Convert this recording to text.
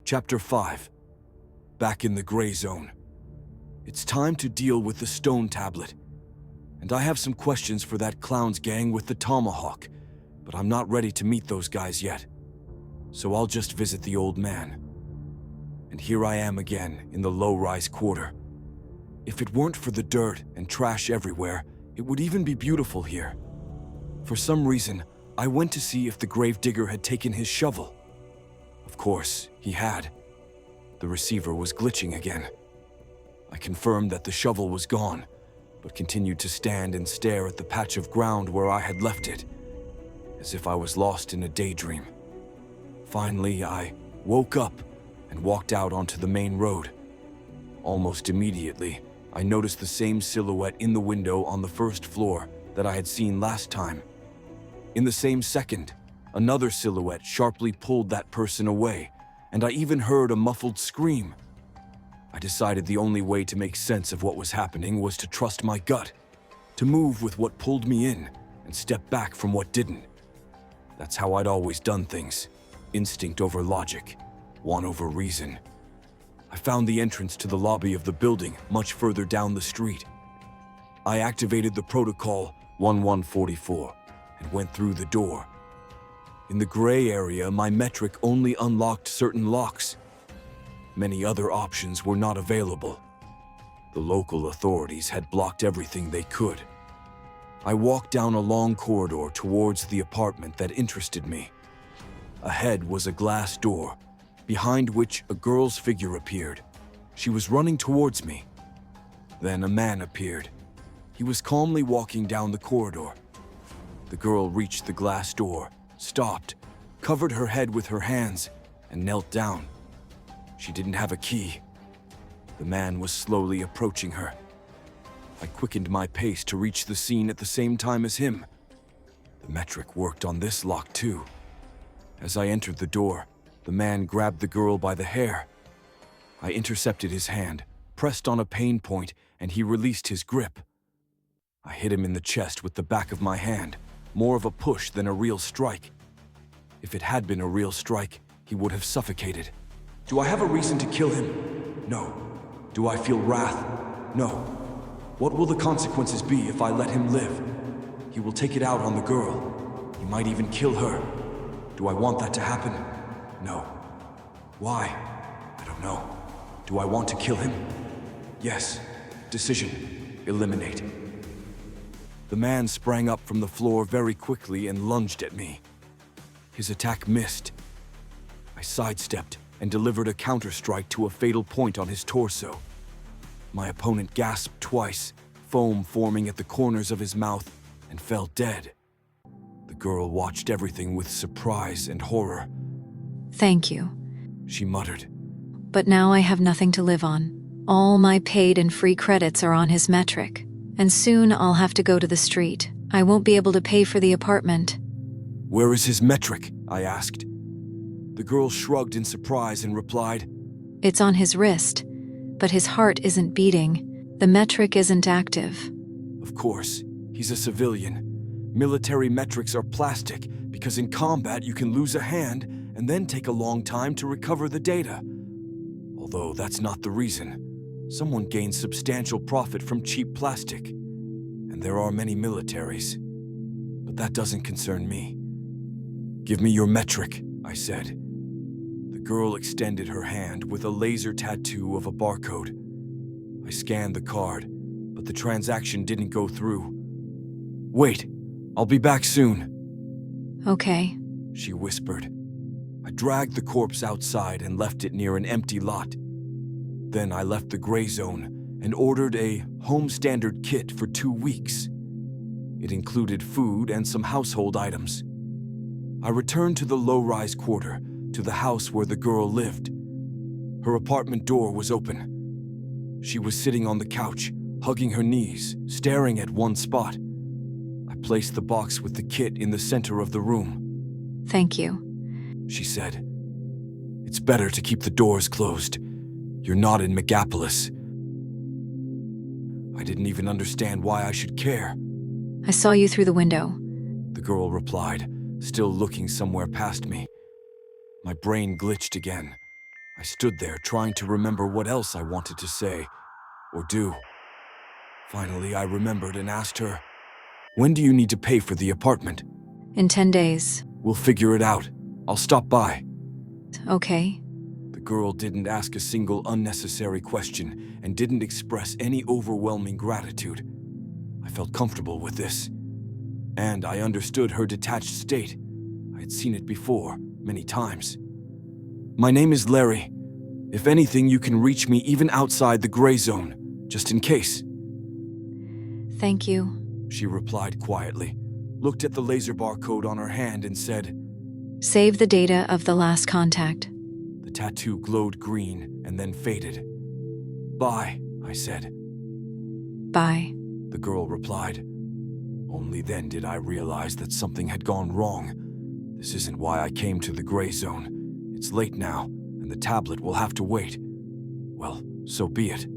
Chapter 5. Back in the gray zone. It's time to deal with the stone tablet. And I have some questions for that clown's gang with the tomahawk, but I'm not ready to meet those guys yet. So I'll just visit the old man. And here I am again in the low-rise quarter. If it weren't for the dirt and trash everywhere, it would even be beautiful here. For some reason, I went to see if the gravedigger had taken his shovel. Of course, he had. The receiver was glitching again. I confirmed that the shovel was gone, but continued to stand and stare at the patch of ground where I had left it, as if I was lost in a daydream. Finally, I woke up and walked out onto the main road. Almost immediately, I noticed the same silhouette in the window on the first floor that I had seen last time. In the same second, another silhouette sharply pulled that person away, and I even heard a muffled scream. I decided the only way to make sense of what was happening was to trust my gut, to move with what pulled me in and step back from what didn't. That's how I'd always done things. Instinct over logic, one over reason. I found the entrance to the lobby of the building much further down the street. I activated the protocol 1144 and went through the door. In the gray area, my metric only unlocked certain locks. Many other options were not available. The local authorities had blocked everything they could. I walked down a long corridor towards the apartment that interested me. Ahead was a glass door, behind which a girl's figure appeared. She was running towards me. Then a man appeared. He was calmly walking down the corridor. The girl reached the glass door, stopped, covered her head with her hands, and knelt down. She didn't have a key. The man was slowly approaching her. I quickened my pace to reach the scene at the same time as him. The metric worked on this lock too. As I entered the door, the man grabbed the girl by the hair. I intercepted his hand, pressed on a pain point, and he released his grip. I hit him in the chest with the back of my hand, more of a push than a real strike. If it had been a real strike, he would have suffocated. Do I have a reason to kill him? No. Do I feel wrath? No. What will the consequences be if I let him live? He will take it out on the girl. He might even kill her. Do I want that to happen? No. Why? I don't know. Do I want to kill him? Yes. Decision. Eliminate. The man sprang up from the floor very quickly and lunged at me. His attack missed. I sidestepped and delivered a counter-strike to a fatal point on his torso. My opponent gasped twice, foam forming at the corners of his mouth, and fell dead. The girl watched everything with surprise and horror. Thank you. She muttered. But now I have nothing to live on. All my paid and free credits are on his metric, and soon I'll have to go to the street. I won't be able to pay for the apartment. Where is his metric? I asked. The girl shrugged in surprise and replied, It's on his wrist, but his heart isn't beating. The metric isn't active. Of course, he's a civilian. Military metrics are plastic because in combat you can lose a hand and then take a long time to recover the data. Although that's not the reason. Someone gains substantial profit from cheap plastic. And there are many militaries. But that doesn't concern me. Give me your metric, I said. The girl extended her hand with a laser tattoo of a barcode. I scanned the card, but the transaction didn't go through. Wait, I'll be back soon. Okay. She whispered. I dragged the corpse outside and left it near an empty lot. Then I left the gray zone and ordered a home standard kit for 2 weeks. It included food and some household items. I returned to the low-rise quarter, to the house where the girl lived. Her apartment door was open. She was sitting on the couch, hugging her knees, staring at one spot. I placed the box with the kit in the center of the room. Thank you, she said. It's better to keep the doors closed. You're not in Megapolis. I didn't even understand why I should care. I saw you through the window. The girl replied, still looking somewhere past me. My brain glitched again. I stood there trying to remember what else I wanted to say or do. Finally, I remembered and asked her, "When do you need to pay for the apartment?" In 10 days. "We'll figure it out. I'll stop by." Okay. The girl didn't ask a single unnecessary question and didn't express any overwhelming gratitude. I felt comfortable with this. And I understood her detached state. I had seen it before, many times. "My name is Larry. If anything, you can reach me even outside the gray zone, just in case." Thank you. She replied quietly, looked at the laser barcode on her hand and said, Save the data of the last contact. The tattoo glowed green and then faded. "Bye," I said. Bye. The girl replied. Only then did I realize that something had gone wrong. This isn't why I came to the gray zone. It's late now, and the tablet will have to wait. Well, so be it.